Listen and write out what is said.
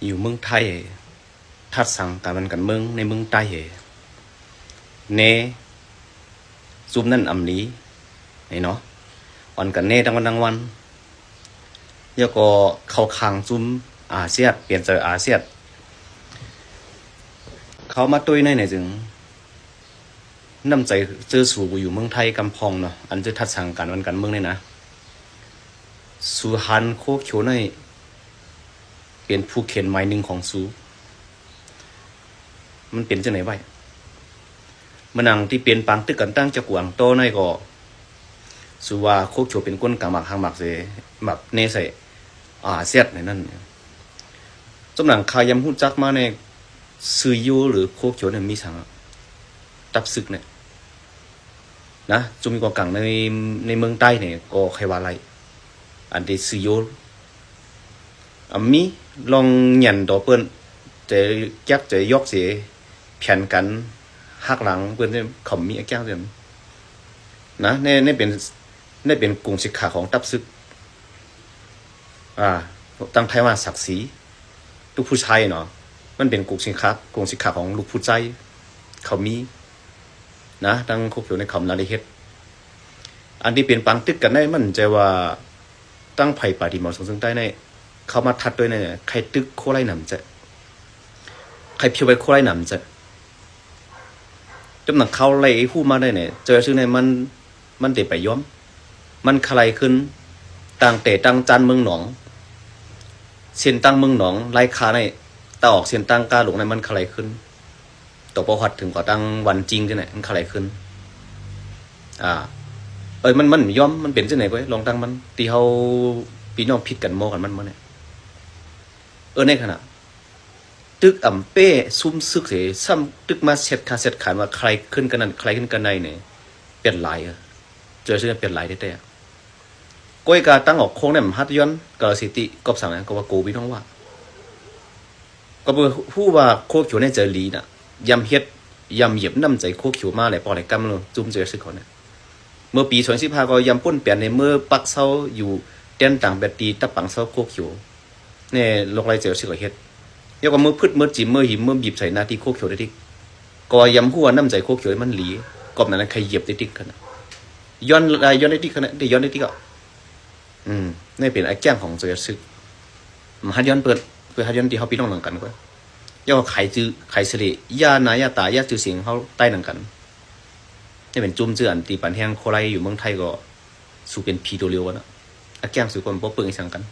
อยู่เมืองไทยทัดสั่งการมันกันเมืองในเมืองใต้เนซุมนั่นอำลีไอ้เนาะวันกันเนทั้งวันแล้วก็เข้าคางซุมอาเซียนเปลี่ยนเจออาเซียนเขามาตุ้ยในไหนจึงน้ำใจเจอสู่อยู่เมืองไทยกำพองเนาะอันจะทัดสั่งการวันกันเมืองนี่นะสุฮันโคเขียวในเป็นผู้เขียนไม้หนึ่งของสูมันเป็นจังไหนไว้มันนังที่เป็นปังตึกกันตั้งจะกวางโตในก็สุว่าโคเขียวเป็นก้นกางหมักหางหมักเสแบบเนใส่เสียดในนั่นจำหนังคายำหุ่นจักมาในซื้อยูหรือโคเขียวเนี่ยมีสังตับซึกเนี่ยนะจุมีกองกลางในเมืองใต้เนี่ยก็ใครว่าอะไรอันที่ซื้อยูมีลองหยันต่อเปิ้นจะจักจะยกเสียแผ่นกันหักหลังเปิ้นเนี่ยเขามีแก้วเดียวนะนี่เป็นกลุ่มศิกขาของตับซึกตั้งไทยว่าศักดิ์ศรีลูกผู้ชายเนาะมันเป็นกลุ่มศิกขาของลูกผู้ใจเขามีนะตั้งคบอยู่ในคำนาฬิเฮ็ดอันที่เป็นปังตึกกันได้มันจะว่าตั้งไผ่ป่าที่เหมาะสมซึ่งใต้ในเขามาทัดด้วยเนี่ยใครตึกโคไล่หนำจะใครเพียวไปโคไล่หนำจะจำหนักเขาไล่หู้มาได้เนี่ยเจอชื่อในมันเตะไปย้อมมันใครขึ้นต่างเตะตั้งจันเมืองหนองเส้นตั้งเมืองหนองไล่คาในตาออกเส้นตั้งกาหลงในมันใครขึ้นต่อประวัติถึงกว่าตั้งวันจริงที่ไหนมันใครขึ้นมันย้อมมันเป็นที่ไหนก็ลองตั้งมันตีเขาพี่น้องผิดกันโมกันมันเนี่ยในขณะตึกเป้ซุ่มซึกเสซ้ำตึกมาเสร็จขานว่าใครขึ้นกันนั้นใครขึ้นกันในเนี่ยเปลี่ยนหลายเจอชื่อเปลี่ยนหลายได้ก้อยกาตั้งออกโค้งเนี่ยฮัตย้อนกาลสิติกบสั่งนะก็ว่าโกวิน้องว่าก็เบอร์ผู้ว่าโคเขียวในเจอลีน่ะยำเฮ็ดยำเหยียบน้ำใจโคเขียวมาหลายปอหลายกำเลยจุ่มเจอชื่อเขาเนี่ยเมื่อปี2015ก็ยำป้นเปลี่ยนในเมื่อปักเซาอยู่เต้นต่างแบบตีตะปังเซาโคเขียวเนี่ยลงไรเจอชื่อเขาเฮ็ดยกว่าเมื่อพืชเมื่อจิ๋มเมื่อหิมเมื่อบีบใส่นาทีโคเขียวได้ดิก็ยำหัวน้ำใจโคเขียวมันหลีกอบนั้นใครเหยียบได้ดิขนาดย้อนได้ดิขนาดได้ย้อนได้ดิก็นี่เป็นไอ้แก้งของเจอซึกมาฮัดย้อนเปิดฮัดย้อนที่เขาพี่น้องหลังกันก็ยกว่าไข่เสลีย่านายาตายาจือเสียงเขาใต้หลังกันนี่เป็นจุ่มเจือนตีปันแห้งโคไลอยู่เมืองไทยก็สู่เป็นพีโดเรียวนะไอ้แก้งสู่คนป๊อปเปิงสั่งกัน